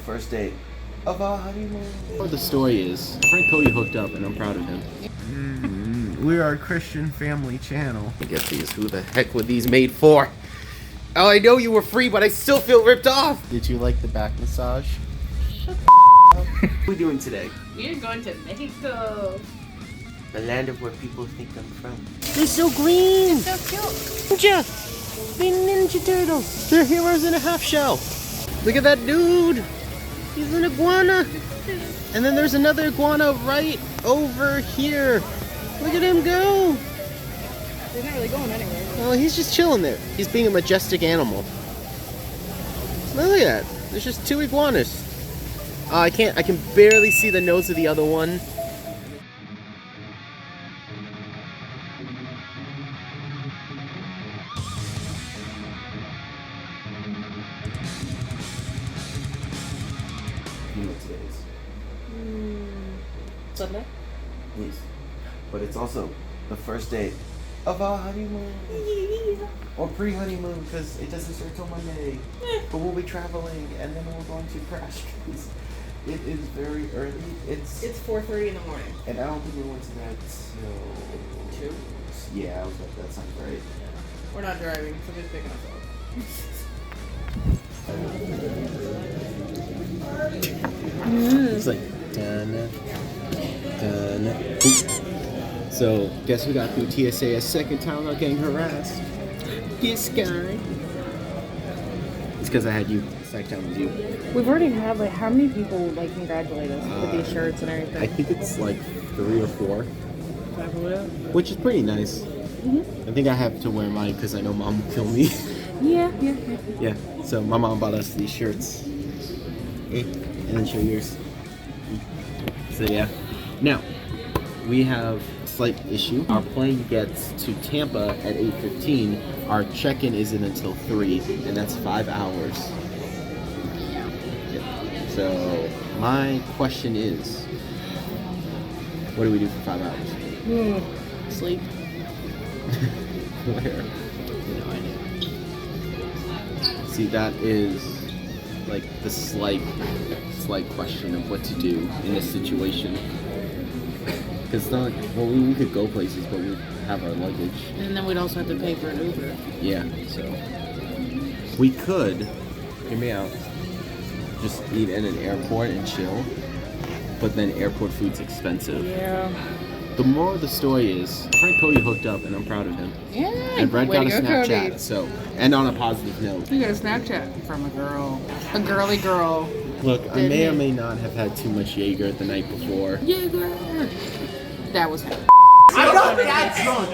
first date of our honeymoon. What the story is, Frank Cody hooked up and I'm proud of him. We are a Christian family channel. I get these. Who the heck were these made for? Oh, I know you were free, but I still feel ripped off. Did you like the back massage? Shut the up. What are we doing today? We're going to Mexico. The land of where people think I'm from. They're so green. They're so cute. Ninja. They're Ninja Turtles. They're heroes in a half shell. Look at that dude. He's an iguana. And then there's another iguana right over here. Look at him go. They're not really going anywhere. Well, he's just chilling there. He's being a majestic animal. Look at that. There's just two iguanas. I can barely see the nose of the other one. You know what today is? Sunday? Yes. But it's also the first date of our honeymoon. Yeah. Or pre-honeymoon, because it doesn't start till Monday. But we'll be traveling, and then we're going to crash, because it is very early. It's 4:30 in the morning. And I don't think we went to bed till 2? Yeah, I was like, that sounds right. We're not driving. Somebody's picking us up. It's like dun, dun. So guess who got through TSA a second time without getting harassed? This guy. It's because I had you sat down with you. We've already had like how many people like congratulate us with these shirts and everything? I think it's like 3 or 4, Exactly. which is pretty nice. I think I have to wear mine because I know Mom will kill me. Yeah. Yeah. So my mom bought us these shirts. And then show yours. So yeah. Now we have a slight issue. Our plane gets to Tampa at 8:15. Our check-in isn't until 3, and that's 5 hours. Yeah. So my question is, what do we do for 5 hours? Sleep. Where? No idea. See, that is like the slight question of what to do in this situation. Because it's not like, well, we could go places, but we have our luggage. And then we'd also have to pay for an Uber. Yeah, so we could, hear me out, just eat in an airport and chill, but then airport food's expensive. Yeah. The moral of the story is, Frank Cody hooked up and I'm proud of him. Yeah. And Brett got a Way to go, Snapchat, Cody. so, and on a positive note. You got a Snapchat from a girl. A girly girl. Look, I may or may not have had too much Jaeger the night before. Jaeger. That was him. I'm not that drunk.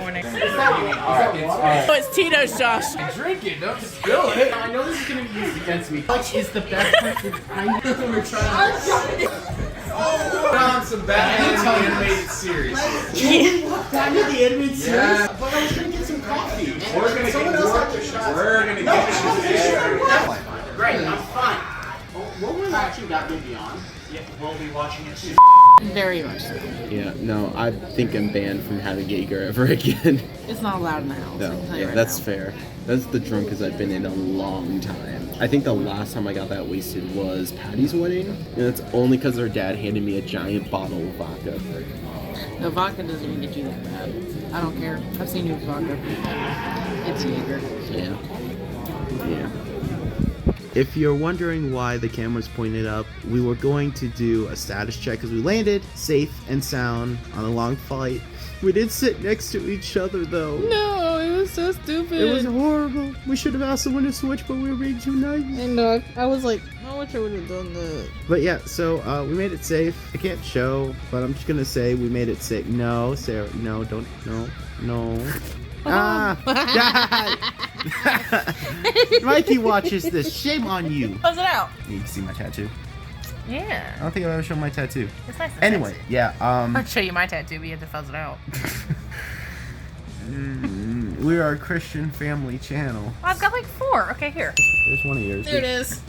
Oh, it's Tito's, Josh. Drink it, don't spill it. I know this is gonna be used against me. Which is the best person I know we're trying to put on some bad animated series. Back to the animated series? Yeah. But I was drinking some coffee. We're gonna get Great, I'm fine. What we're watching got me beyond. Yeah, we'll be watching it soon. Very much so. Yeah, no, I think I'm banned from having Jaeger ever again. It's not allowed in the house. I No, can tell you yeah, right that's now. fair. That's the drunkest I've been in a long time. I think the last time I got that wasted was Patty's wedding, and that's only because her dad handed me a giant bottle of vodka. The vodka doesn't even get you that bad. I don't care. I've seen you with vodka. It's Jaeger. Yeah. Yeah. If you're wondering why the camera's pointed up, we were going to do a status check because we landed safe and sound on a long flight. We did sit next to each other though. No, it was so stupid. It was horrible. We should have asked someone to switch, but we were being too nice. And I was like, I wish I would have done that. But yeah, so we made it safe. I can't show, but I'm just gonna say we made it safe. No, Sarah, no, don't, no. Ah! Mikey watches this. Shame on you. Close it out. You can see my tattoo. Yeah. I don't think I've ever shown my tattoo. It's nice. Anyway, yeah. I'll show you my tattoo, but you have to fuzz it out. We are a Christian family channel. I've got like 4. Okay, here. There's one of yours. There it is.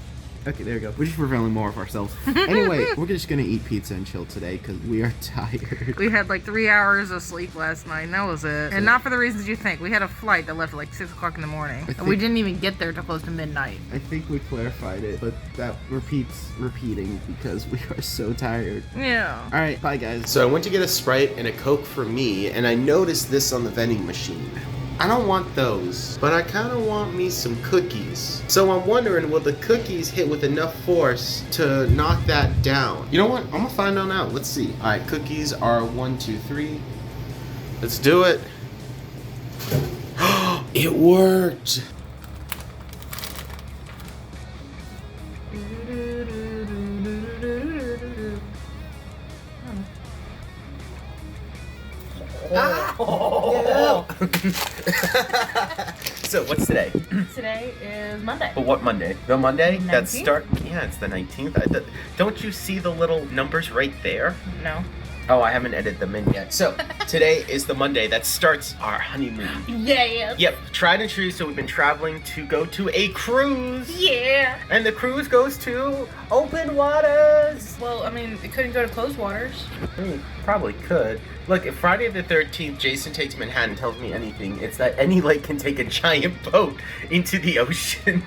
Okay, there you go. We're just revealing more of ourselves. Anyway, we're just gonna eat pizza and chill today because we are tired. We had like 3 hours of sleep last night, and that was it. And not for the reasons you think. We had a flight that left at like 6 o'clock in the morning. And we didn't even get there till close to midnight. I think we clarified it, but that repeating because we are so tired. Yeah. All right, bye guys. So I went to get a Sprite and a Coke for me, and I noticed this on the vending machine. I don't want those, but I kind of want me some cookies. So I'm wondering, will the cookies hit with enough force to knock that down? You know what? I'm gonna find out. Let's see. All right, cookies are 1, 2, 3. Let's do it. It worked. So what's today? Today is Monday. But what Monday? The Monday 19th? that start? Yeah, it's the 19th. Don't you see the little numbers right there? No. Oh, I haven't edited them in yet. So today is the Monday that starts our honeymoon. Yeah. Yep, tried and true. So we've been traveling to go to a cruise. Yeah. And the cruise goes to open waters. Well, I mean, it couldn't go to closed waters. Probably could. Look, if Friday the 13th, Jason Takes Manhattan tells me anything, it's that any lake can take a giant boat into the ocean.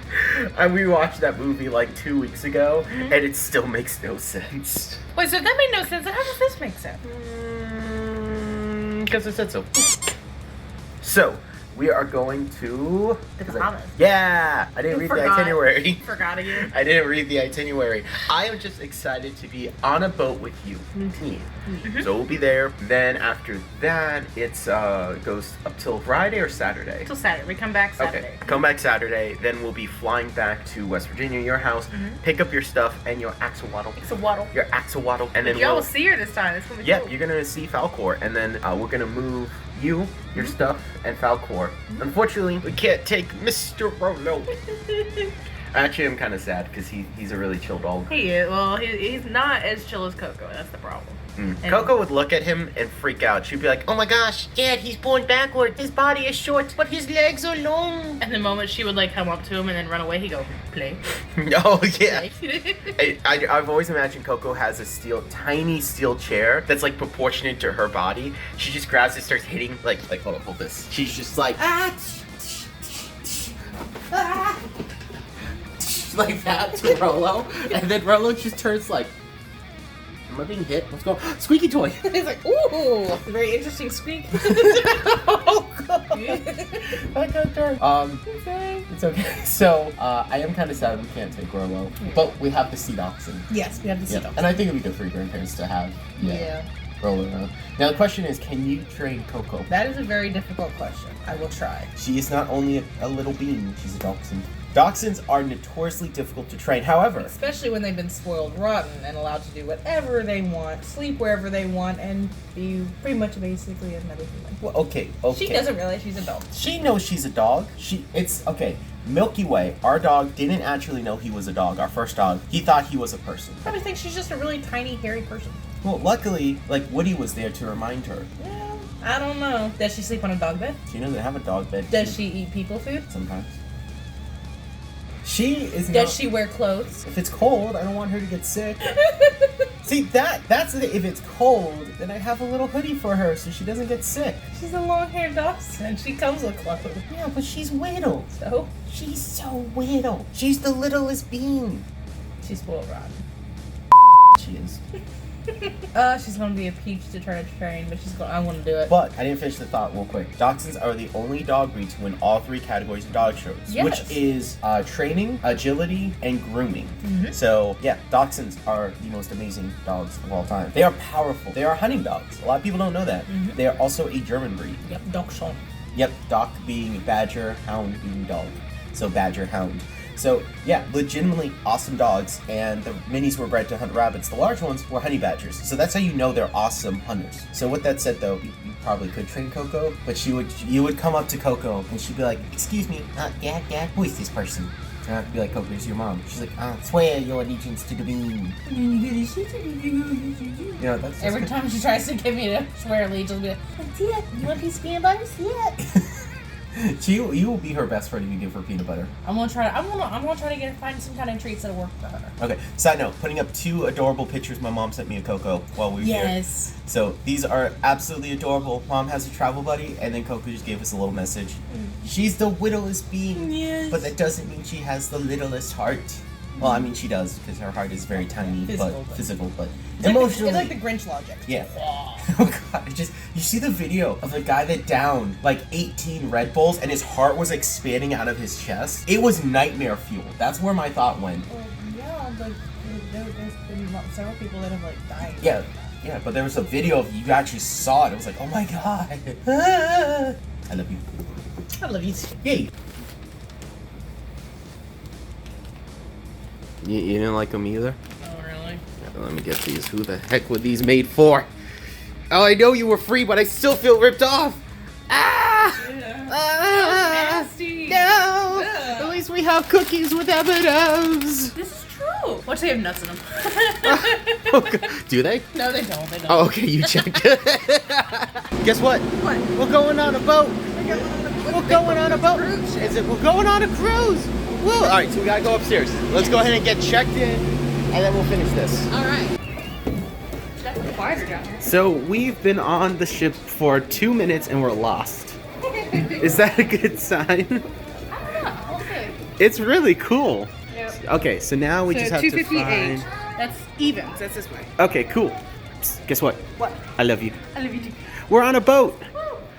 And we watched that movie like 2 weeks ago, and it still makes no sense. Wait, so that made no sense. How does this make sense? Because it said so. So, we are going to The Bahamas. Yeah! I didn't read the itinerary. Forgot again. I didn't read the itinerary. I am just excited to be on a boat with you. So we'll be there. Then after that, it's goes up till Friday or Saturday? Till Saturday. We come back Saturday. Okay, come back Saturday. Then we'll be flying back to West Virginia, your house, pick up your stuff and your axolotl. Your axolotl. And then y'all will see her this time. It's gonna be Yep, cool. you're gonna see Falcor, and then we're gonna move you, your stuff, and Falcor. Unfortunately, we can't take Mr. Rolo. Actually, I'm kind of sad because he's a really chill dog. He is. Well, he's not as chill as Coco. That's the problem. And Coco would look at him and freak out. She'd be like, "Oh my gosh, Dad, he's born backward. His body is short, but his legs are long." And the moment she would like come up to him and then run away, he'd go, "Play." Oh yeah. Play. I've always imagined Coco has a tiny steel chair that's like proportionate to her body. She just grabs it, starts hitting like hold this. She's just like like that to Rolo, and then Rolo just turns like, "Am I being hit? What's going on?" Squeaky toy. He's like, "Ooh, it's a very interesting squeak." Oh god. I got dark. It's okay. So I am kind of sad we can't take Rolo, but we have to see Dachshund. Yes, we have to see them. And I think it'd be good for your grandparents to have. Yeah. Rolo around. Now the question is, can you train Coco? That is a very difficult question. I will try. She is not only a little being, she's a dachshund. Dachshunds are notoriously difficult to train. However, Especially when they've been spoiled rotten and allowed to do whatever they want, sleep wherever they want, and be pretty much basically another human. well, okay. She doesn't realize she's a dog. She knows she's a dog. It's okay. Milky Way, our dog, didn't actually know he was a dog. Our first dog, he thought he was a person. Probably thinks she's just a really tiny, hairy person. Well, luckily, like Woody was there to remind her. Well, I don't know. Does she sleep on a dog bed? She doesn't have a dog bed. Does she eat people food? Sometimes. She is not. Does she wear clothes? If it's cold, I don't want her to get sick. See, that's the thing. If it's cold, then I have a little hoodie for her so she doesn't get sick. She's a long-haired dachshund. She comes with clothes. Yeah, but she's little. So? She's so little. She's the littlest being. She's spoiled rotten. She is. She's gonna be a peach to try to train, but I want to do it. But I didn't finish the thought real quick. Dachshunds are the only dog breed to win all 3 categories of dog shows, Yes. which is training, agility, and grooming. So yeah, Dachshunds are the most amazing dogs of all time. They are powerful. They are hunting dogs. A lot of people don't know that. They are also a German breed. Yep, DACHSHUND. Yep, Doc being badger, hound being dog. So badger, hound. So yeah, legitimately awesome dogs, and the minis were bred to hunt rabbits. The large ones were honey badgers. So that's how you know they're awesome hunters. So with that said though, you probably could train Coco, but you would come up to Coco and she'd be like, "Excuse me, Dad, who is this person?" And I'd be like, "Coco, it's your mom." She's like, "Swear your allegiance to the bean." You know, that's Every good. time she tries to get me to swear allegiance, I'll be like, "Dad, you want a piece of peanut butter?" Yeah. You will be her best friend if you give her peanut butter. I'm gonna try to find some kind of treats that'll work for her. Okay. Side note: putting up 2 adorable pictures my mom sent me of Coco while we were here. Yes. So these are absolutely adorable. Mom has a travel buddy, and then Coco just gave us a little message. She's the whittlest being, Yes. but that doesn't mean she has the littlest heart. Well, I mean she does because her heart is very tiny, physical, but emotionally. It's like the Grinch logic. Yeah. Oh god, you see the video of the guy that downed like 18 Red Bulls and his heart was expanding out of his chest? It was nightmare fuel. That's where my thought went. Well, yeah, like there's been several people that have like died. Yeah, but there was a video of you actually saw it. It was like, oh my god. I love you. I love you too. Yay. You didn't like them either? Oh, really? Let me get these. Who the heck were these made for? Oh, I know you were free, but I still feel ripped off. Ah! Yeah. Nasty. No. At least we have cookies with M&M's. This is true. Watch, they have nuts in them. Do they? No, they don't. They don't. Oh, okay. You checked. Guess what? What? We're going on a boat. We're going on a boat. Is it? We're going on a cruise. Woo! All right, so we gotta go upstairs. Let's go ahead and get checked in, and then we'll finish this. All right. It's definitely quieter down here. So we've been on the ship for 2 minutes and we're lost. Is that a good sign? I don't know. We'll see. It's really cool. Yep. Okay, so now we just have to 258. find. That's even. So that's this way. Okay, cool. Psst, guess what? What? I love you. I love you too. We're on a boat.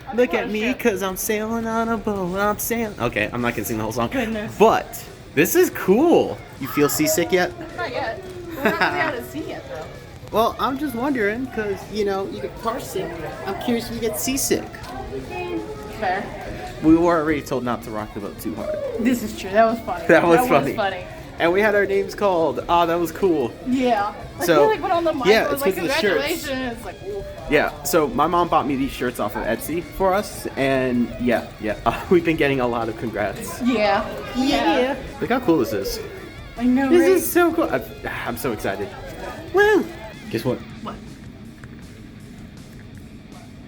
On the Look at cruise me, ship. cause I'm sailing on a boat. I'm sailing. Okay, I'm not gonna sing the whole song. Goodness. But this is cool. You feel seasick yet? Not yet. We're not really out at sea yet, though. Well, I'm just wondering, cause you know you get car sick. I'm curious if you get seasick. Fair. We were already told not to rock the boat too hard. This is true. That was funny. That was funny. funny. And we had our names called. Oh, that was cool. Yeah. Like, So, we like went on the mic. yeah, it was it's like, 'cause of the shirts. congratulations. It's like, ooh. Yeah, so my mom bought me these shirts off of Etsy for us, and yeah, we've been getting a lot of congrats. Yeah. Yeah. Look how cool this is. I know, This right? is so cool. I'm so excited. Woo! Guess what? What?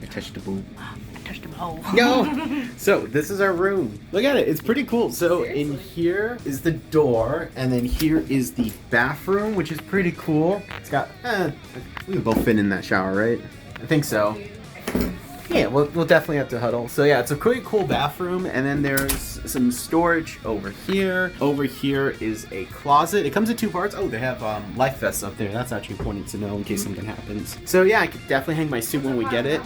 I touched the boob. I touched him hole. No! So, this is our room. Look at it. It's pretty cool. So, in here is the door, and then here is the bathroom, which is pretty cool. It's got, we can both fit in that shower, right? I think so. Yeah, we'll definitely have to huddle. So yeah, it's a pretty cool bathroom, and then there's some storage over here. Over here is a closet. It comes in 2 parts. Oh, they have life vests up there. That's actually important to know in case something happens. So yeah, I could definitely hang my suit when we get it.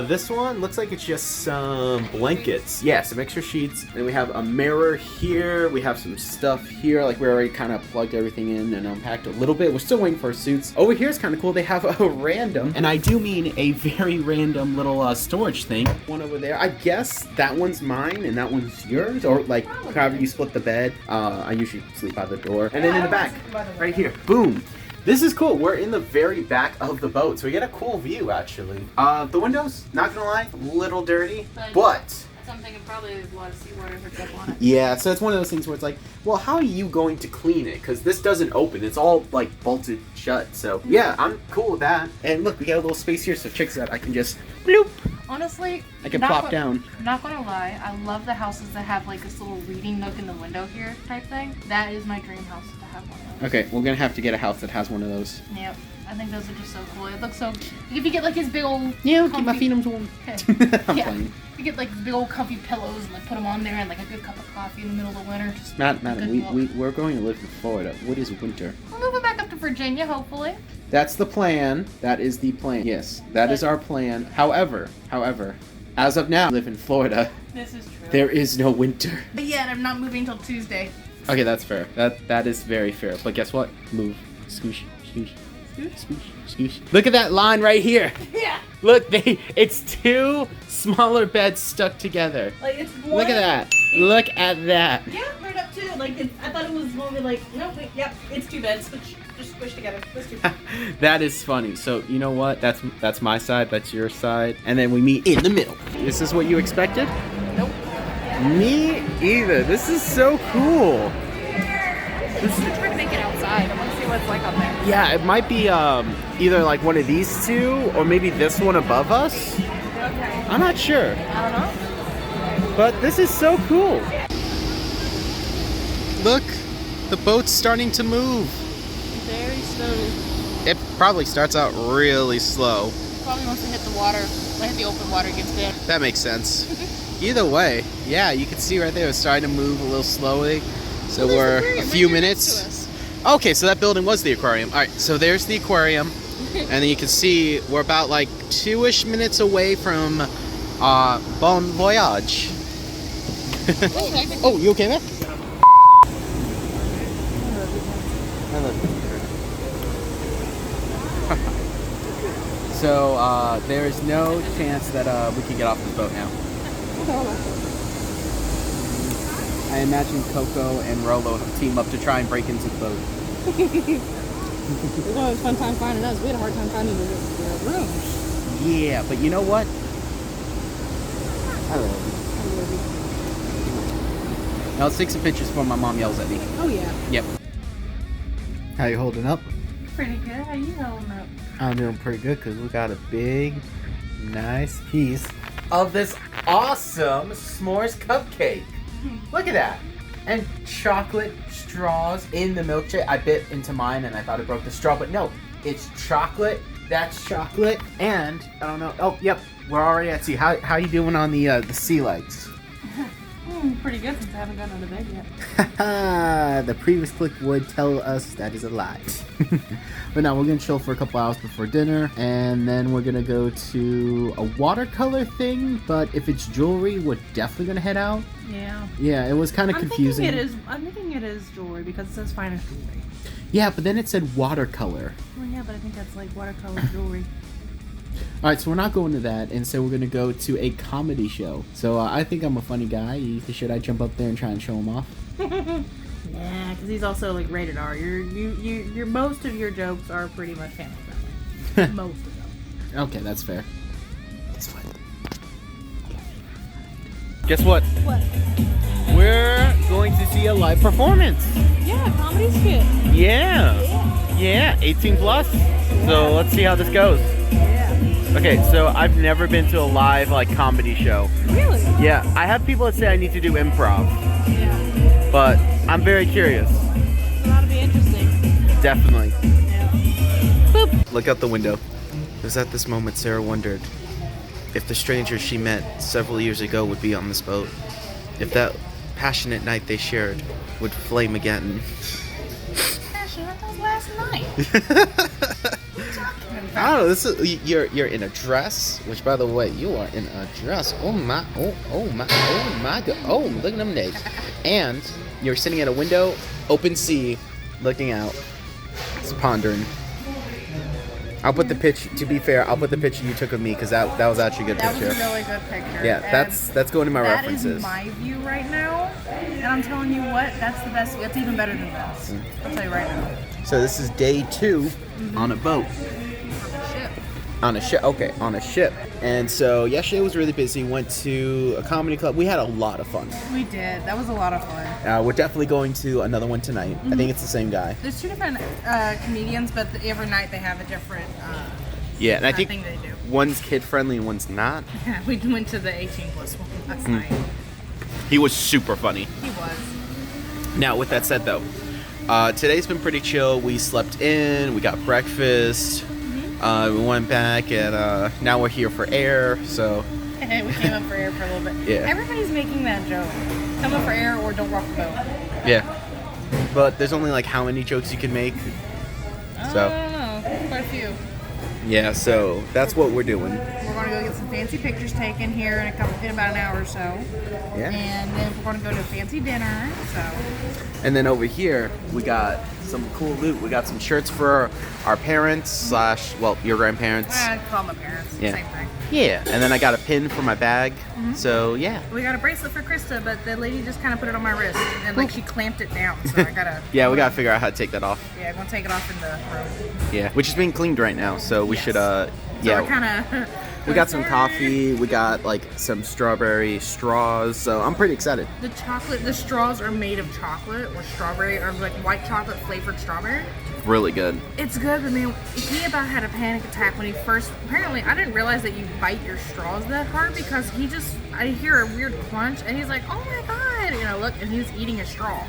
This one looks like it's just some blankets. Yeah, some extra sheets. Then we have a mirror here. We have some stuff here. Like we already kind of plugged everything in and unpacked a little bit. We're still waiting for our suits. Over here is kind of cool. They have a random, and I do mean a very random little storage thing. One over there. I guess that one's mine and that one's yours, or like however you split the bed. I usually sleep by the door. And then in the back, right here, boom. This is cool. We're in the very back of the boat, so we get a cool view actually. The windows, not gonna lie, a little dirty, but I'm thinking probably there's a lot of seawater hooked up on it. yeah, so it's one of those things where it's like, well, how are you going to clean it? Because this doesn't open. It's all like bolted shut. So yeah, I'm cool with that. And look, we got a little space here, so check this out. I can just bloop. Honestly, I can plop down. Not gonna lie, I love the houses that have like this little reading nook in the window here type thing. That is my dream house to have one of those. Okay, we're gonna have to get a house that has one of those. Yep. I think those are just so cool. It looks so. If you get like his big old. Yeah, keep comfy- my feet warm. Okay. I'm Yeah. playing. You get like big old comfy pillows and like put them on there and like a good cup of coffee in the middle of the winter. Just Madam, good we're going to live in Florida. What is winter? We're moving back up to Virginia, hopefully. That's the plan. That is the plan. Yes, that is our plan. However, as of now, I live in Florida. This is true. There is no winter. But yeah, and I'm not moving till Tuesday. Okay, that's fair. That is very fair. But guess what? Move. Scoosh. Scoosh. Scoosh. Scoosh. Look at that line right here. Yeah. Look, it's 2 smaller beds stuck together. Like it's one. Look at that. Look at that. Yeah, right up too. Like I thought it was only like no, wait, yep, it's 2 beds, just squished together. Those 2. That is funny. So you know what? That's my side. That's your side, and then we meet in the middle. This is what you expected? Nope. Me either. This is so cool. Let's try to make it outside. I want to see what it's like up there. Yeah, it might be either like one of these 2 or maybe this one above us. Okay. I'm not sure. I don't know. But this is so cool. Look, the boat's starting to move. Very slowly. It probably starts out really slow. Probably wants to hit the water, hit the open water, gets there. That makes sense. Either way, yeah, you can see right there it's starting to move a little slowly. So we're a few minutes. Okay, so that building was the aquarium. All right, so there's the aquarium. And then you can see we're about like 2-ish minutes away from Bon Voyage. Oh, you okay there? So there is no chance that we can get off this boat now. I imagine Coco and Rolo team up to try and break into the boat. It was a fun time finding us. We had a hard time finding the rooms. Yeah, but you know what? Hello. Now let's take some pictures before my mom yells at me. Oh yeah. Yep. How you holding up? Pretty good. How you holding up? I'm doing pretty good because we got a big, nice piece of this awesome s'mores cupcake. Look at that. And chocolate straws in the milkshake. I bit into mine and I thought it broke the straw, but no, it's chocolate. That's chocolate. And I don't know. Oh, yep. We're already at sea. How you doing on the sea legs? Pretty good since I haven't gotten out of bed yet. The previous clip would tell us that is a lie. But now we're gonna chill for a couple hours before dinner, and then we're gonna go to a watercolor thing. But if it's jewelry, we're definitely gonna head out. Yeah. Yeah, it was kind of confusing. I'm thinking it is jewelry because it says finest jewelry. Yeah, but then it said watercolor. Well, yeah, but I think that's like watercolor jewelry. All right, so we're not going to that, and so we're gonna go to a comedy show. So I think I'm a funny guy. Should I jump up there and try and show him off? Yeah, because he's also like rated R. Your most of your jokes are pretty much family friendly. Most of them. Okay, that's fair. That's fine. Guess what? What? We're going to see a live performance. Yeah, comedy skit. Yeah, 18 plus. So let's see how this goes. Yeah. Okay, so I've never been to a live like comedy show. Really? Yeah, I have people that say I need to do improv, Yeah. but I'm very curious. So that'll be interesting. Definitely. Yeah. Boop. Look out the window. It was at this moment Sarah wondered if the stranger she met several years ago would be on this boat. If that passionate night they shared would flame again. Passionate? That was last night. I don't know. This is you're in a dress, which by the way, you are in a dress. Oh my god. Oh, look at them legs. And you're sitting at a window, open sea, looking out. It's pondering. I'll put the picture. To be fair, I'll put the picture you took of me because that was actually a good picture. That was a really good picture. Yeah, that's going to my references. That is my view right now, and I'm telling you what, that's the best. That's even better than this. I'll tell you right now. So this is day 2 on a boat. On a ship. Okay, on a ship. And so yesterday was really busy. Went to a comedy club. We had a lot of fun. We did. That was a lot of fun. We're definitely going to another one tonight. I think it's the same guy. There's 2 different comedians, but every night they have a different Yeah, and I think thing they do. one's kid friendly and one's not. We went to the 18 plus one last night. He was super funny. He was. Now, with that said though, today's been pretty chill. We slept in. We got breakfast. We went back and now we're here for air, so... We came up for air for a little bit. Yeah. Everybody's making that joke. Come up for air or don't rock the boat. Yeah. But there's only like how many jokes you can make. So. I don't know. Quite a few. Yeah, so that's what we're doing. We're going to go get some fancy pictures taken here in about an hour or so. Yeah. And then we're going to go to a fancy dinner, so... And then over here, we got some cool loot. We got some shirts for our parents / well, your grandparents. I call my parents. Yeah. Same thing. Yeah, and then I got a pin for my bag. So, yeah. We got a bracelet for Krista, but the lady just kind of put it on my wrist. And, like, she clamped it down, so I got to... Yeah, we got to figure out how to take that off. Yeah, I'm going to take it off in the room. Yeah, which is being cleaned right now, so we should, So yeah. we're kind of... We got some coffee, we got like some strawberry straws, so I'm pretty excited. The straws are made of chocolate or strawberry, or like white chocolate flavored strawberry. really good. It's good, but man, he about had a panic attack when he first. Apparently, I didn't realize that you bite your straws that hard because I hear a weird crunch, and he's like, "Oh my god!" You know, look, and he's eating a straw.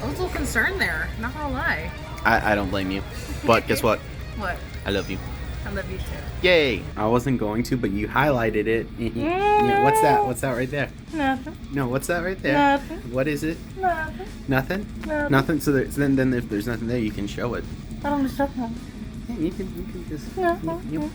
I was a little concerned there. Not gonna lie. I don't blame you, but guess what? What? I love you. I love you too. Yay! I wasn't going to, but you highlighted it. Yeah, what's that? What's that right there? Nothing. No, what's that right there? Nothing. What is it? Nothing. Nothing? Nothing. Nothing? So then if there's nothing there, you can show it. I don't understand. Yeah, you can just... No. you-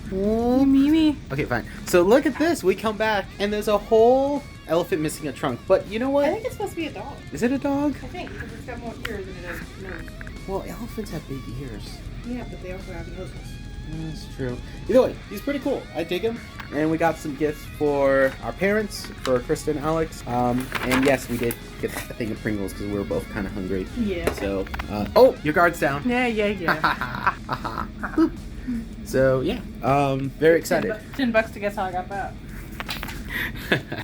Mimi. Okay, fine. So look at this. We come back, and there's a whole elephant missing a trunk. But you know what? I think it's supposed to be a dog. Is it a dog? I think because it's got more ears than it has nose. Well, elephants have baby ears. Yeah, but they also have noses. That's true. Either way, he's pretty cool. I dig him. And we got some gifts for our parents, for Krista and Alex. And yes, we did get a thing of Pringles because we were both kind of hungry. Yeah. So, oh, your guard's down. Yeah. Boop. So, yeah. Very excited. $10 to guess how I got that.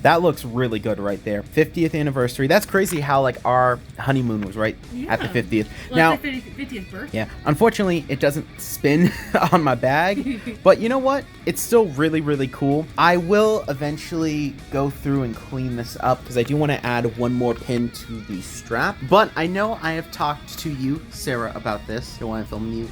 That looks really good right there. 50th anniversary. That's crazy how like our honeymoon was right at the 50th. Well, now, it's the 50th birthday. yeah, unfortunately it doesn't spin on my bag, but you know what? It's still really, really cool. I will eventually go through and clean this up because I do want to add one more pin to the strap. But I know I have talked to you, Sarah, about this. The one I'm filming you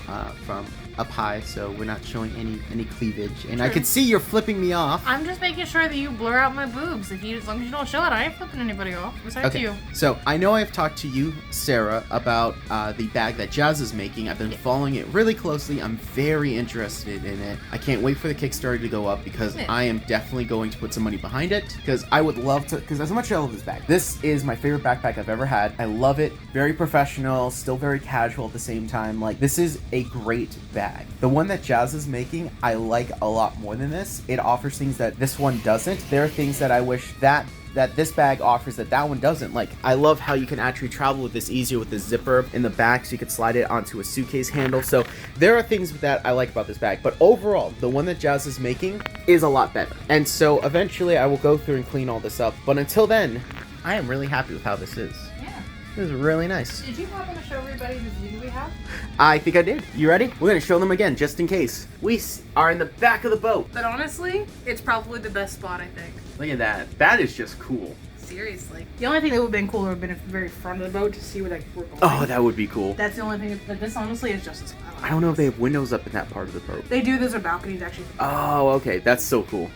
from up high, so we're not showing any cleavage. And I can see you're flipping me off. I'm just making sure that you blur out my boobs. As long as you don't show it, I ain't flipping anybody off. Besides you. So I know I've talked to you, Sarah, about the bag that Jazz is making. I've been following it really closely. I'm very interested in it. I can't wait for the Kickstarter to go up because I am definitely going to put some money behind it because I would love to, because as much as I love this bag, this is my favorite backpack I've ever had. I love it. Very professional, still very casual at the same time. Like, this is a great bag. The one that Jazz is making, I like a lot more than this. It offers things that this one doesn't. There are things that I wish that this bag offers that one doesn't. Like, I love how you can actually travel with this easier with the zipper in the back so you could slide it onto a suitcase handle. So there are things that I like about this bag, but overall, the one that Jazz is making is a lot better. And so eventually I will go through and clean all this up. But until then, I am really happy with how this is. Yeah. This is really nice. Did you happen to show everybody the view we have? I think I did. You ready? We're going to show them again, just in case. We are in the back of the boat. But honestly, it's probably the best spot, I think. Look at that. That is just cool. Seriously. The only thing that would have been cooler would have been at the very front of the boat to see where we're going. Oh, that would be cool. That's the only thing. But this honestly is just as cool. I don't know if they have windows up in that part of the boat. They do. There's a balcony actually. Oh, okay. That's so cool.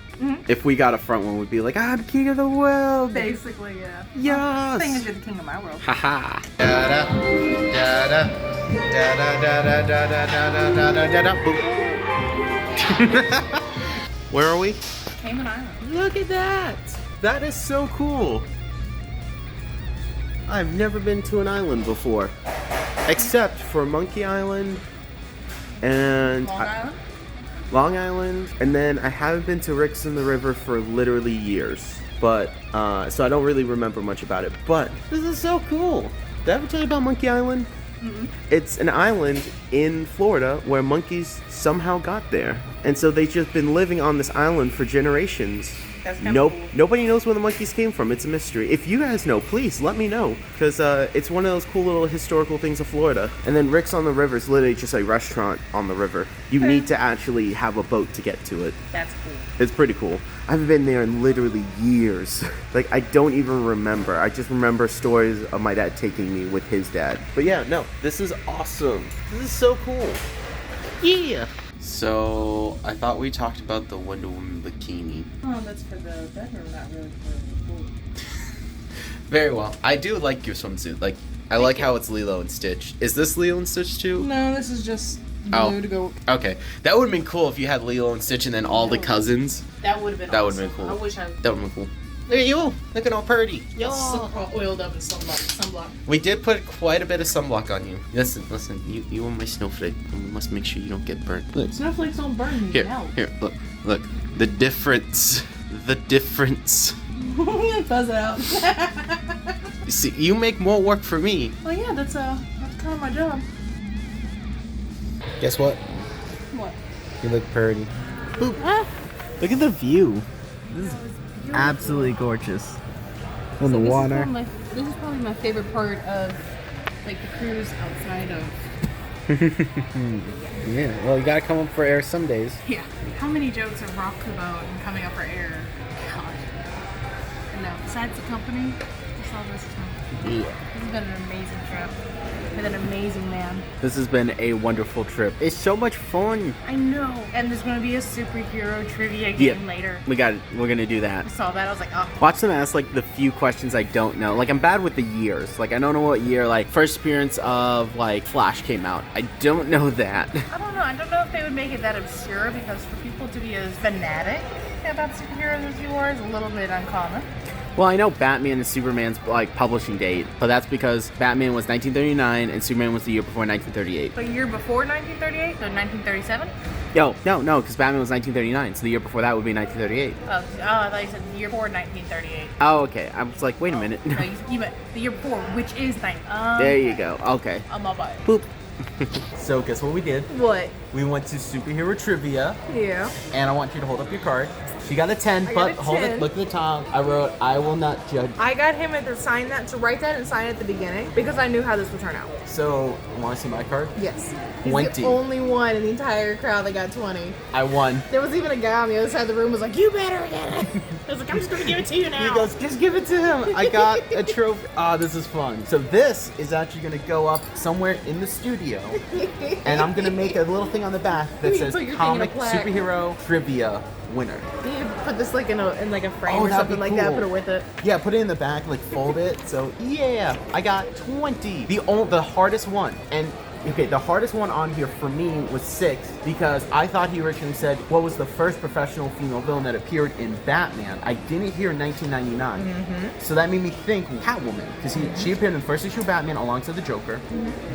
If we got a front one, we'd be like, I'm king of the world. Basically, yeah. Yes. Thing is, you're the king of my world. Haha. Da-da, da-da, da-da, da-da, da-da, da-da, da-da, boop. Where are we? Cayman Island. Look at that. That is so cool. I've never been to an island before. Except for Monkey Island and... Long Island? Long Island, and then I haven't been to Rick's in the River for literally years, but so I don't really remember much about it, but this is so cool. Did I ever tell you about Monkey Island? It's an island in Florida where monkeys somehow got there, and so they've just been living on this island for generations. That's kind of cool. Nobody knows where the monkeys came from. It's a mystery. If you guys know, please let me know, because it's one of those cool little historical things of Florida. And then Rick's on the River is literally just a restaurant on the river. You need to actually have a boat to get to it. That's cool. It's pretty cool. I haven't been there in literally years. Like, I don't even remember. I just remember stories of my dad taking me with his dad. But yeah, no, this is awesome. This is so cool. Yeah. So, I thought we talked about the Wonder Woman bikini. Oh, that's for the bedroom, not really for the pool. Very well. I do like your swimsuit. Like, I like how it's Lilo and Stitch. Is this Lilo and Stitch too? No, this is just blue to go. Okay. That would have been cool if you had Lilo and Stitch and then all the cousins. That would have been That awesome. would have been cool. I wish I... That would have been cool. Look at you, looking all pretty. all oiled up in sunblock. We did put quite a bit of sunblock on you. Listen, you are my snowflake, and we must make sure you don't get burnt. Look. Snowflakes don't burn me. Here, look. The difference. Buzz it out. You see, you make more work for me. Well, yeah, that's kind of my job. Guess what? What? You look pretty. Boop. Huh? Look at the view. This is absolutely gorgeous. On the water. This is probably my favorite part of like the cruise outside of Yeah, well, you gotta come up for air some days. Yeah. How many jokes of Rokubo and coming up for air? God. And no, besides the company, just all this time. Yeah. This has been an amazing trip. With an amazing man. This has been a wonderful trip. It's so much fun. I know. And there's gonna be a superhero trivia game later. We got it. We're gonna do that. I saw that. I was like, oh. Watch them ask like the few questions I don't know. Like I'm bad with the years. Like I don't know what year like first appearance of like Flash came out. I don't know that. I don't know. I don't know if they would make it that obscure because for people to be as fanatic about superheroes as you are is a little bit uncommon. Well, I know Batman and Superman's like publishing date, but that's because Batman was 1939 and Superman was the year before 1938. The year before 1938? So 1937? No, because Batman was 1939, so the year before that would be 1938. Oh, I thought you said the year before 1938. Oh, okay. I was like, wait a minute. No, you meant the year before, which is 19. There you go. Okay. I'm all by it. Boop. So guess what we did? What? We went to superhero trivia. Yeah. And I want you to hold up your card. She got a 10, I but got a hold 10. it. Look at the top. I wrote, I will not judge. I got him to write that and sign it at the beginning because I knew how this would turn out. So, want to see my card? Yes. He's 20. the only one in the entire crowd that got 20. I won. There was even a guy on the other side of the room who was like, you better get it. I was like, I'm just going to give it to you now. He goes, just give it to him. I got a trophy. Ah, this is fun. So this is actually going to go up somewhere in the studio. And I'm going to make a little thing on the back that says So you're comic thinking a plaque. superhero trivia winner. You put this like in like a frame Oh, or that'd something be like that, cool. put it with it. Yeah, put it in the back, like fold it. So yeah, I got 20. The hardest one. And okay, the hardest one on here for me was 6 because I thought he originally said what was the first professional female villain that appeared in Batman. I didn't hear 1999. So that made me think Catwoman because she appeared in the first issue of Batman alongside the Joker,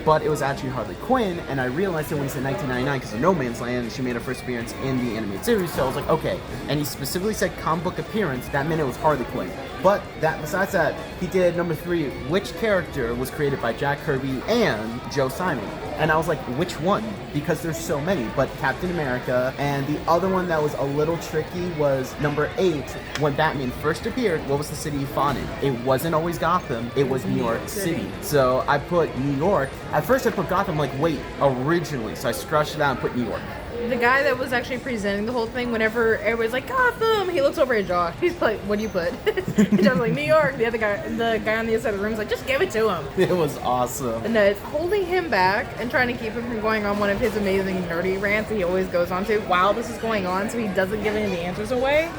but it was actually Harley Quinn, and I realized it when he said 1999 because of No Man's Land, and she made her first appearance in the animated series. So I was like, okay. And he specifically said comic book appearance. That meant it was Harley Quinn. But besides that, he did number 3. Which character was created by Jack Kirby and Joe Simon? And I was like, which one? Because there's so many. But Captain America, and the other one that was a little tricky was number 8. When Batman first appeared, what was the city he fought in? It wasn't always Gotham. It was New York City. So I put New York. At first I put Gotham, like, wait, originally. So I scratched it out and put New York. The guy that was actually presenting the whole thing, whenever everybody's like, Gotham, he looks over at Josh. He's like, what do you put? And Josh's like, New York. The guy on the other side of the room is like, just give it to him. It was awesome. And it's holding him back and trying to keep him from going on one of his amazing nerdy rants that he always goes on to while this is going on, so he doesn't give any of the answers away.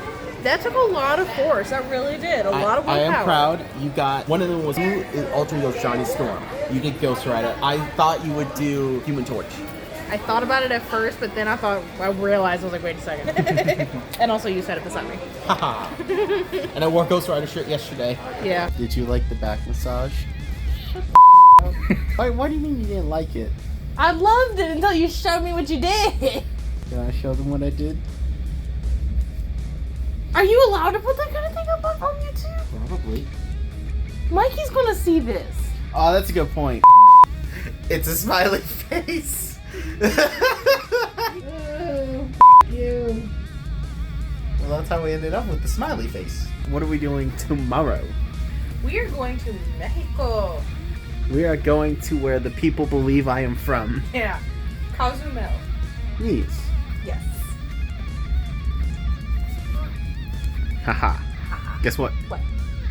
That took a lot of force. That really did. A lot of willpower. I am proud. You got one of them was you alter ego Johnny Storm. You did Ghost Rider. I thought you would do Human Torch. I thought about it at first, but then I realized, I was like, wait a second. And also you said it beside me. Haha. And I wore Ghost Rider shirt yesterday. Yeah. Did you like the back massage? Why do you mean you didn't like it? I loved it until you showed me what you did. Can I show them what I did? Are you allowed to put that kind of thing up on YouTube? Probably. Mikey's gonna see this. Oh, that's a good point. It's a smiley face. You. Well, that's how we ended up with the smiley face. What are we doing tomorrow? We are going to Mexico. We are going to where the people believe I am from. Yeah. Cozumel. Yes. Yes. Haha. Guess what? What?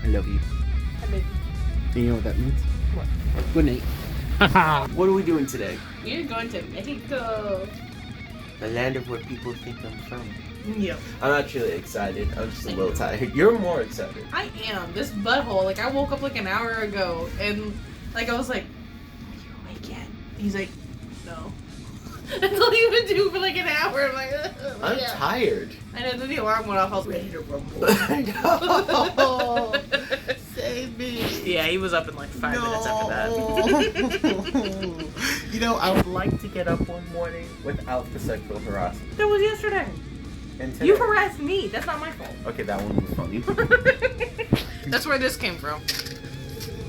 I love you. I mean, Do you know what that means? what? Good night. Haha. What are we doing today? We're going to Mexico. The land of where people think I'm from. Yep. I'm actually excited. I'm just a little tired. You're more excited. I am. This butthole, like, I woke up like an hour ago, and, like, I was like, are you awake yet? He's like, no. That's all he would do for like an hour. I'm like, I'm yeah. tired. I know, then the alarm went off. I was ready to rumble. No. Save me. Yeah, he was up in like 5 minutes after that. You know, I would like to get up one morning without the sexual harassment. That was yesterday. And today. You harassed me. That's not my fault. Okay, that one was funny. That's where this came from.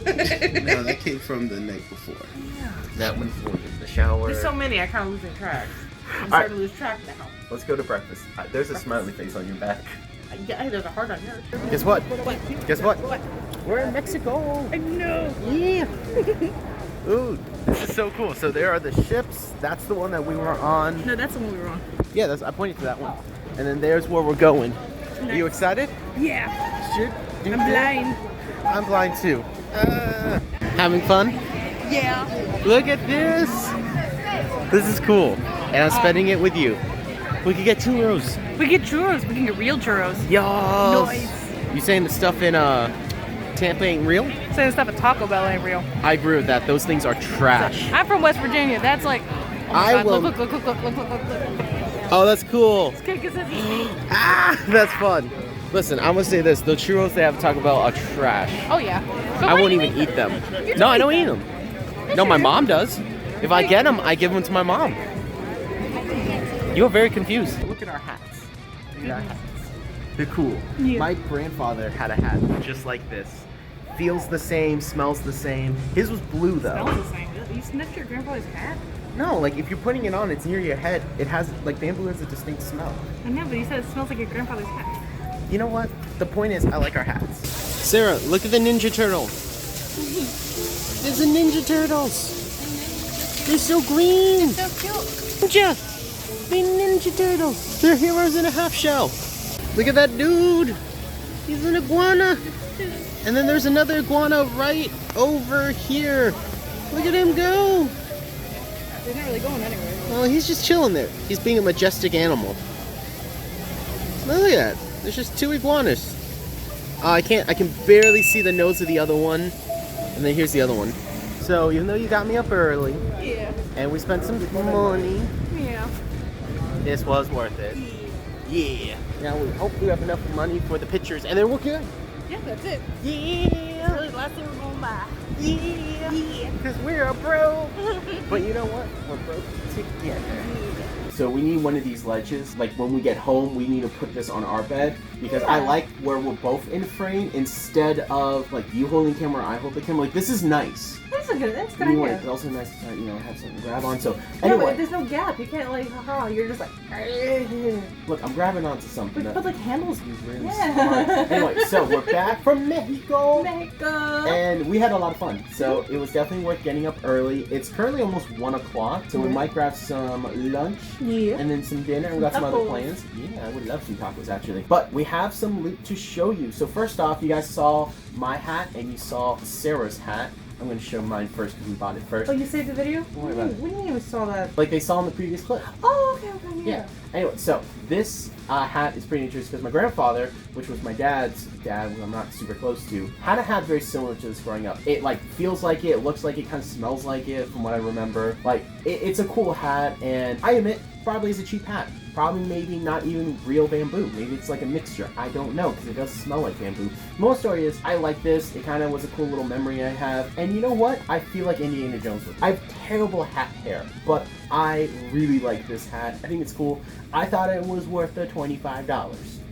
No, that came from the night before. Yeah. That one was in the shower. There's so many, I kind of losing track. I'm All starting right. to lose track now. Let's go to breakfast. There's a smiley face on your back. Yeah, there's a heart on yours. Guess what? What? Guess what? What? We're in Mexico. I know. Yeah. Ooh, this is so cool. So there are the ships. That's the one that we were on. No, that's the one we were on. Yeah, I pointed to that one. And then there's where we're going. Are you excited? Yeah. Shoot. I'm blind. I'm blind too. Having fun? Yeah. Look at this. This is cool. And I'm spending it with you. We could get churros. We get churros. We can get real churros. Yes. Nice. You saying the stuff in Tampa ain't real? Saying the stuff at Taco Bell ain't real. I agree with that. Those things are trash. I'm from West Virginia. That's like. Oh my I God. will. Look. Oh, that's cool. This cake is easy. Ah, that's fun. Listen, I'm gonna say this: the churros they have at Taco Bell are trash. Oh yeah. So I why won't do you even make eat them. You No, I don't eat eat them. No, my mom does. If I get them, I give them to my mom. You're very confused. Look at our hats. Look at our hats. They're cool. Yeah. My grandfather had a hat just like this. Feels the same, smells the same. His was blue though. Smells the same. You sniffed your grandfather's hat? No, like if you're putting it on, it's near your head. It has, like, bamboo has a distinct smell. I know, but you said it smells like your grandfather's hat. You know what? The point is, I like our hats. Sarah, look at the Ninja Turtle. There's the Ninja Turtles. They're so green. So cute. Ninja. The Ninja Turtles. They're heroes in a half shell. Look at that dude. He's an iguana. And then there's another iguana right over here. Look at him go. They're not really going anywhere. Well, he's just chilling there. He's being a majestic animal. Look at that. There's just two iguanas. I can barely see the nose of the other one. And then here's the other one. So even though you got me up early, Yeah. and we spent some money, Yeah. this was worth it. Yeah. Now we hope we have enough money for the pictures, and then we're good. Yeah, that's it. Yeah. Really, the last thing we're going to buy. Yeah. Because we're broke. But you know what? We're broke together. So we need one of these ledges. Like when we get home, we need to put this on our bed because I like where we're both in frame instead of like you holding the camera, I hold the camera. Like this is nice. That's a good idea. It's also nice to have something to grab on. So Yeah, but anyway, there's no gap. You can't like, haha, you're just like, look, I'm grabbing onto something. we put like handles. He's really Yeah. smart. Anyway, so we're back from Mexico. Mexico. And we had a lot of fun. So it was definitely worth getting up early. It's currently almost 1 o'clock. So we might grab some lunch. Yeah. And then some dinner. We got some other Tacos. plans. Yeah, I would love some tacos actually. But we have some loot to show you. So first off, you guys saw my hat and you saw Sarah's hat. I'm going to show mine first because we bought it first. Oh, you saved the video? Don't worry about it. We didn't even saw that. Like they saw in the previous clip. Oh, okay, Yeah. Anyway, so this hat is pretty interesting because my grandfather, which was my dad's dad, who I'm not super close to, had a hat very similar to this growing up. It like feels like it, looks like it, kind of smells like it from what I remember. Like it's a cool hat, and I admit probably is a cheap hat. Probably maybe not even real bamboo. Maybe it's like a mixture. I don't know because it does smell like bamboo. Moral story is I like this. It kind of was a cool little memory I have. And you know what? I feel like Indiana Jones would. I have terrible hat hair, but I really like this hat. I think it's cool. I thought it was worth the $25.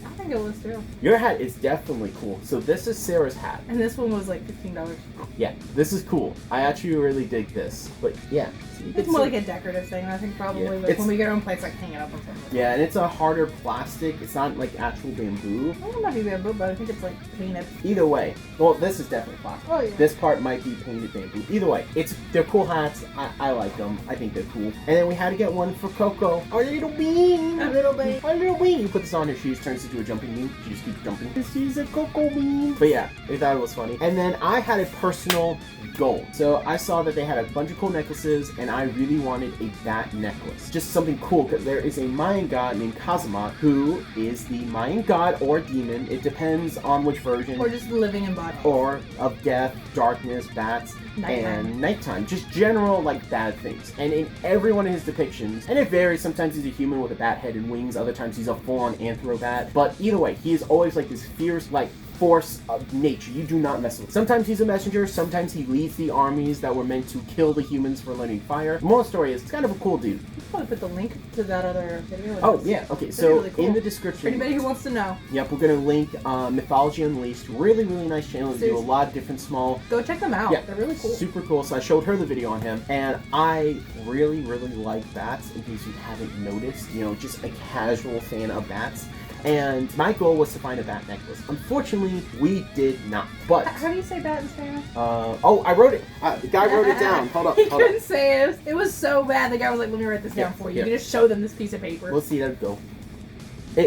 I think it was too. Your hat is definitely cool. So this is Sarah's hat. And this one was like $15. Yeah, this is cool. I actually really dig this. But yeah. So you It's can more see- like a decorative thing. I think probably Yeah, like it's- when we get our own place, like hang it up or something. Yeah, and it's a harder plastic. It's not like actual bamboo. It might be bamboo, but I think it's like painted. Either way, well, this is definitely plastic. Oh, yeah. This part might be painted bamboo. Either way, they're cool hats. I like them. I think they're cool. And then we had to get one for Coco, our little bean. A little bit. Our little bean. You put this on her, she just turns into a jumping bean. She just keeps jumping. She's a Coco bean. But yeah, I thought it was funny. And then I had a personal goal. So I saw that they had a bunch of cool necklaces, and I really wanted a bat necklace. Just something cool, because there is a Mayan god named Kazamat, who is the Mayan god or demon. It depends on which version. Or just living in body. Or of death, darkness, bats, Nighttime. and nighttime. Just general, like, bad things. And in every one of his depictions, and it varies, sometimes he's a human with a bat head and wings, other times he's a full-on anthrobat. But either way, he is always like this fierce, like, force of nature. You do not mess with him. Sometimes he's a messenger, sometimes he leads the armies that were meant to kill the humans for lighting fire. The moral story is, it's kind of a cool dude. You can probably put the link to that other video. Oh, yeah, okay, That'd so be really cool. in the For description... anybody who wants to know, Yep, we're gonna link Mythology Unleashed. Really, really nice channel. They do a lot of different small... go check them out. Yeah, They're really cool. Super cool. So I showed her the video on him, and I really, really like bats. In case you haven't noticed, you know, just a casual fan of bats. And my goal was to find a bat necklace. Unfortunately, we did not. But How do you say bat in Spanish? oh, I wrote it. The guy wrote it down. Hold up. He Hold up. couldn't say it. It was so bad. The guy was like, "Let me write this down for you." here. You just show them this piece of paper. We'll see. Let's go.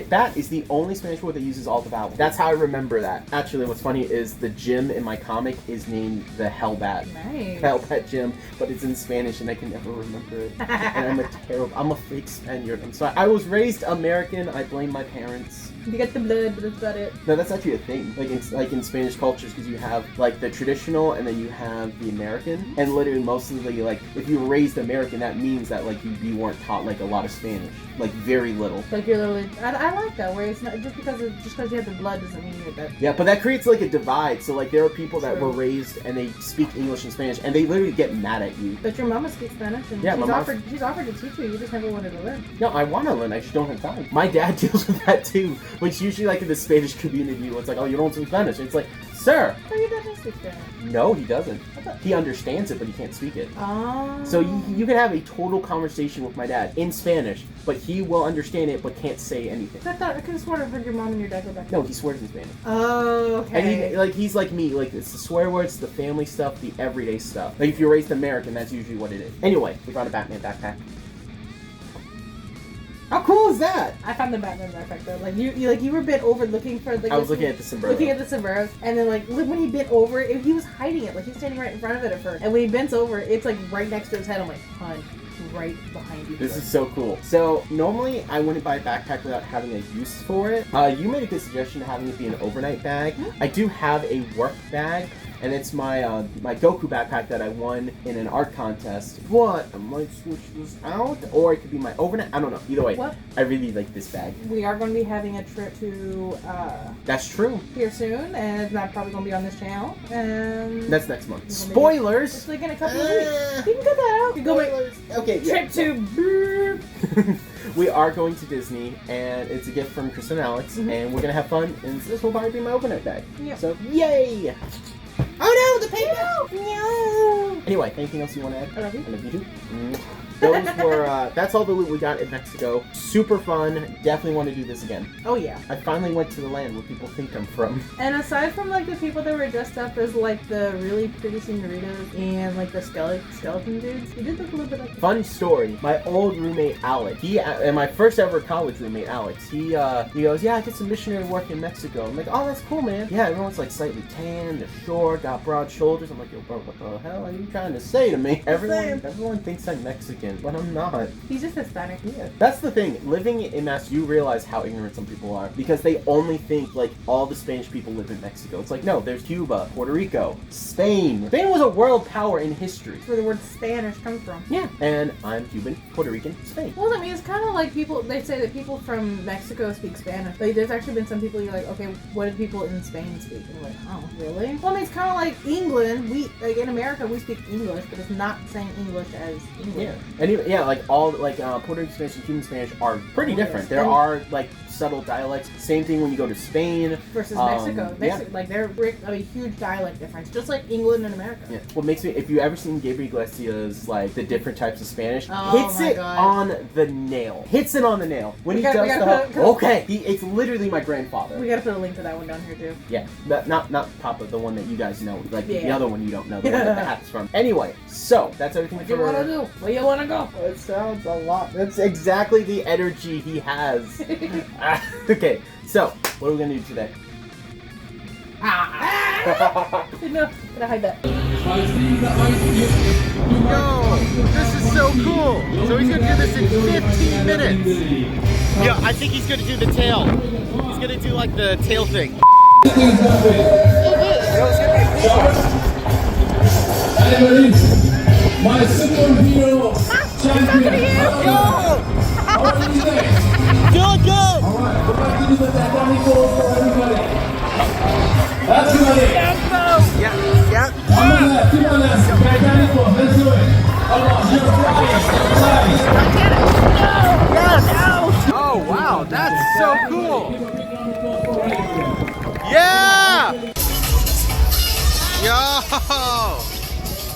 Bat is the only Spanish word that uses all the vowels. That's how I remember that. Actually, what's funny is the gym in my comic is named the Hellbat. Nice. Hellbat gym, but it's in Spanish and I can never remember it. And I'm a fake Spaniard. I'm sorry. I was raised American. I blame my parents. You get the blood, but that's about it. No, that's actually a thing. Like in Spanish cultures, because you have like the traditional and then you have the American. And literally, mostly like if you were raised American, that means that like you weren't taught like a lot of Spanish, like very little. Like you're literally. I like that where it's not just because you have the blood doesn't mean you're that. Yeah, but that creates like a divide. So like there are people that were raised and they speak English and Spanish, and they literally get mad at you. But your mama speaks Spanish, and Yeah, she's offered to teach you. You just never wanted to learn. No, I want to learn. I just don't have time. My dad deals with that too, which usually like in the Spanish community, it's like, oh, you don't speak Spanish. It's like, sir. So your dad doesn't speak Spanish. No, he doesn't. He understands it, but he can't speak it. Oh. So you can have a total conversation with my dad in Spanish, but he will understand it, but can't say anything. I could have sworn I heard your mom and your dad go back. No, he swears in Spanish. Oh, okay. And he's like me, like it's the swear words, the family stuff, the everyday stuff. Like if you're raised American, that's usually what it is. Anyway, we found a Batman backpack. How cool is that? I found the Batman backpack though. Like you were bent over looking for like. I was looking at the sombrero. Looking at the sombreros, and then like when he bent over, he was hiding it. Like he's standing right in front of it at first, and when he bends over, it's like right next to his head. I'm like, hun, right behind you. This is so cool. So normally I wouldn't buy a backpack without having a use for it. You made a good suggestion of having it be an overnight bag. Mm-hmm. I do have a work bag. And it's my my Goku backpack that I won in an art contest. But I might switch this out, or it could be my overnight. I don't know. Either way, what? I really like this bag. We are going to be having a trip to. That's true. Here soon, and it's not probably going to be on this channel. And that's next month. Spoilers. It's like in a couple of weeks. You can cut that out. You go okay. Trip to. We are going to Disney, and it's a gift from Chris and Alex, and we're gonna have fun. And this will probably be my overnight bag. Yeah. So yay! Oh no, the paper! No! Anyway, anything else you want to add? I love you. I love you too. Those were, that's all the loot we got in Mexico. Super fun. Definitely want to do this again. Oh yeah. I finally went to the land where people think I'm from. And aside from like the people that were dressed up as like the really pretty senoritas and like the skeleton dudes, it did look a little bit like. Fun story. My old roommate Alex, and my first ever college roommate Alex, he goes, yeah, I did some missionary work in Mexico. I'm like, oh, that's cool, man. Yeah, everyone's like slightly tan, they're short, got broad shoulders. I'm like, yo, bro, what the hell are you trying to say to me? Everyone thinks I'm Mexican. But I'm not. He's just Hispanic. Yeah. That's the thing. Living in Mass, you realize how ignorant some people are. Because they only think, like, all the Spanish people live in Mexico. It's like, no, there's Cuba, Puerto Rico, Spain. Spain was a world power in history. That's where the word Spanish comes from. Yeah. And I'm Cuban, Puerto Rican, Spain. Well, I mean, it's kind of like people, they say that people from Mexico speak Spanish. Like, there's actually been some people you're like, okay, what did people in Spain speak? And you're like, oh, really? Well, I mean, it's kind of like England. Like, in America, we speak English, but it's not saying English as English. Yeah. And even, yeah, like all like Puerto Rican Spanish and Cuban Spanish are pretty different. There are like subtle dialects. Same thing when you go to Spain versus Mexico. Like they're a huge dialect difference, just like England and America. Yeah. What makes me, if you ever seen Gabriel Iglesias like the different types of Spanish, hits it on the nail. Hits it on the nail when he does the. Okay, it's literally my grandfather. We gotta put a link to that one down here too. Yeah, not Papa, the one that you guys know, like the other one you don't know, the one that the hat's from. Anyway, so that's everything. What do you wanna do? Where you wanna go? It sounds a lot. That's exactly the energy he has. Okay, so what are we gonna do today? No, gonna hide that. Yo, this is so cool. So he's gonna do this in 15 minutes. Yeah, I think he's gonna do the tail. He's gonna do like the tail thing. My superhero champion. How are you today? Doing good. All right, we're back to do the Titanic goal for everybody. Everybody. Yeah. On my left, to my left. Titanic goal. Let's do it. Come on, you're flying. Yes. Oh wow, that's so cool. Yeah. Yo,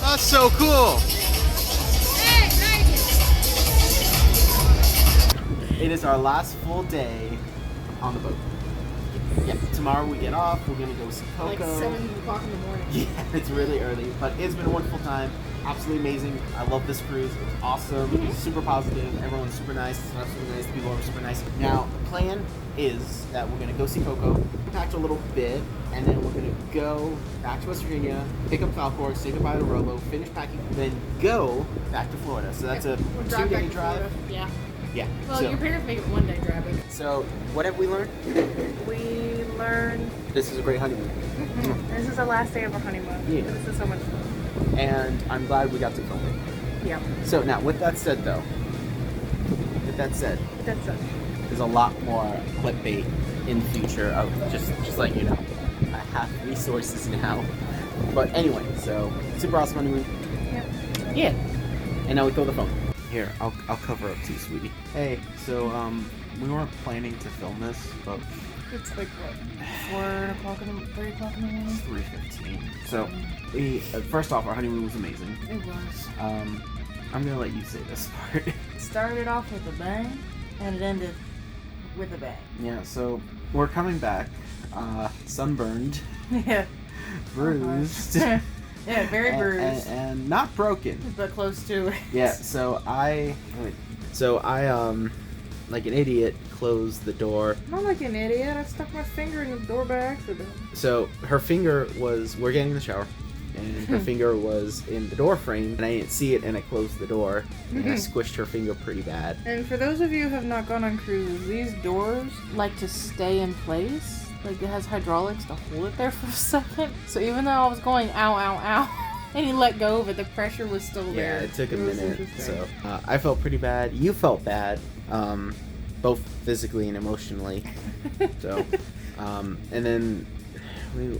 that's so cool. It is our last full day on the boat. Yeah, tomorrow we get off. We're gonna go see Coco. Like 7 o'clock in the morning. Yeah, it's really early, but it's been a wonderful time. Absolutely amazing. I love this cruise. It was awesome. It's super positive. Everyone's super nice. It's absolutely nice. People are super nice. Now, the plan is that we're gonna go see Coco, pack a little bit, and then we're gonna go back to West Virginia, pick up Falcor, say goodbye to Rolo, finish packing, then go back to Florida. So that's a We'll drive back 2-day to drive. Florida. Yeah. Yeah. Well, so, your parents make it 1 day driving. so what have we learned? We learned This is a great honeymoon. this is the last day of our honeymoon. Yeah. This is so much fun. And I'm glad we got to film it. Yeah. So now, with that said, though, That's it. there's a lot more clickbait in the future of just like, you know, I have resources now. But anyway, so super awesome honeymoon. Yep. Yeah. And now we throw the phone. Here, I'll cover up too, sweetie. Hey, so we weren't planning to film this, but It's like what? 3 o'clock in the morning? it's 3:15. So we first off, our honeymoon was amazing. It was. I'm gonna let you say this part. It started off with a bang, and it ended with a bang. Yeah, so we're coming back, sunburned, Yeah. bruised, Yeah, very bruised. and not broken. But close to it. Yeah, so I like an idiot, closed the door. Not like an idiot. I stuck my finger in the door by accident. So her finger we're getting in the shower, and her finger was in the door frame, and I didn't see it, and I closed the door, and I squished her finger pretty bad. And for those of you who have not gone on cruises, these doors like to stay in place. Like it has hydraulics to hold it there for a second. So even though I was going ow, ow, ow, and you let go of it, the pressure was still there. Yeah, it took a was minute. interesting. So I felt pretty bad. You felt bad, both physically and emotionally. So, and then we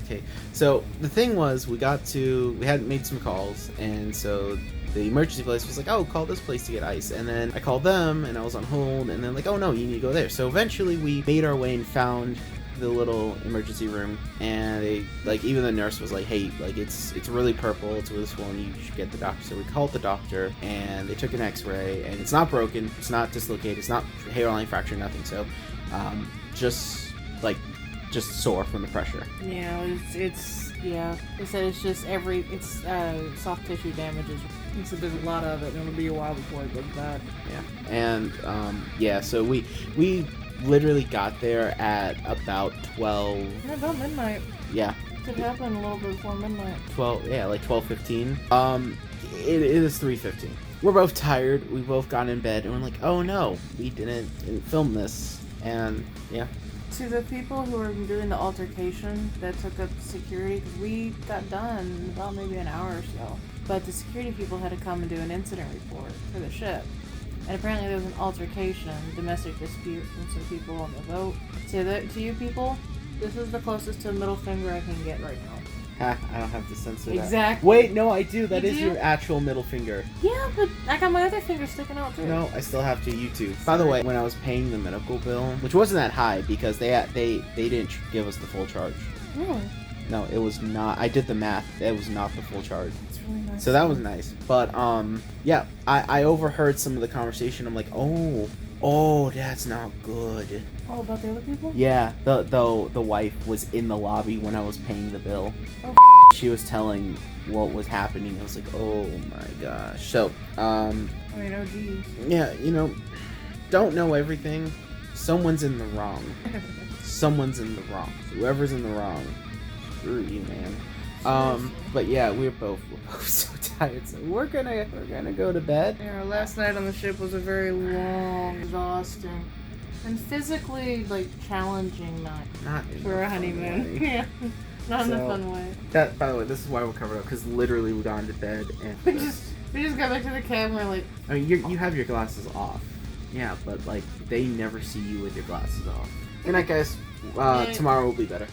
okay. So the thing was, we had made some calls, and so the emergency place was like, "Oh, call this place to get ice." And then I called them, and I was on hold, and then like, "Oh no, you need to go there." So eventually, we made our way and found the little emergency room, and they like even the nurse was like, "Hey, like it's really purple, it's really swollen, you should get the doctor." So we called the doctor, and they took an X-ray, and it's not broken, it's not dislocated, it's not hairline fracture, nothing. So just sore from the pressure. Yeah, it's yeah. They said it's just soft tissue damages. He said there's a lot of it, and it'll be a while before it goes back. Yeah, and so we literally got there at about 12. Yeah, about midnight. Yeah. Could happen a little bit before midnight. 12. Yeah, like 12:15. It is 3:15. We're both tired. We both got in bed, and we're like, oh no, we didn't film this, and yeah. To the people who were doing the altercation that took up security, because we got done in about maybe an hour or so, but the security people had to come and do an incident report for the ship. And apparently there was an altercation, domestic dispute from some people on the boat. To you people, this is the closest to a middle finger I can get right now. Ha, I don't have to censor that. Exactly. Wait, no, I do. That You is do? your actual middle finger. Yeah, but I got my other finger sticking out too. No, I still have to YouTube. By the way, when I was paying the medical bill, which wasn't that high because they didn't give us the full charge. Really? No, it was not. I did the math. It was not the full charge. It's really nice. So that was nice. But yeah, I overheard some of the conversation. I'm like, oh, that's not good. Oh, about the other people? Yeah, the wife was in the lobby when I was paying the bill. Oh. She was telling what was happening. I was like, oh my gosh. So I mean, oh geez. yeah, don't know everything. Someone's in the wrong. Someone's in the wrong. Whoever's in the wrong, screw you, man. But yeah, we're both so tired, so we're gonna go to bed. Yeah, our last night on the ship was a very long, exhausting, and physically challenging night Not in for a a fun honeymoon. way. Yeah, not in a So- fun way. That, by the way, this is why we're covered up, because literally we got into bed and We just got back to the cab and we're like, I mean, you have your glasses off. Yeah, but they never see you with your glasses off. Good night, guys. Night. Tomorrow will be better.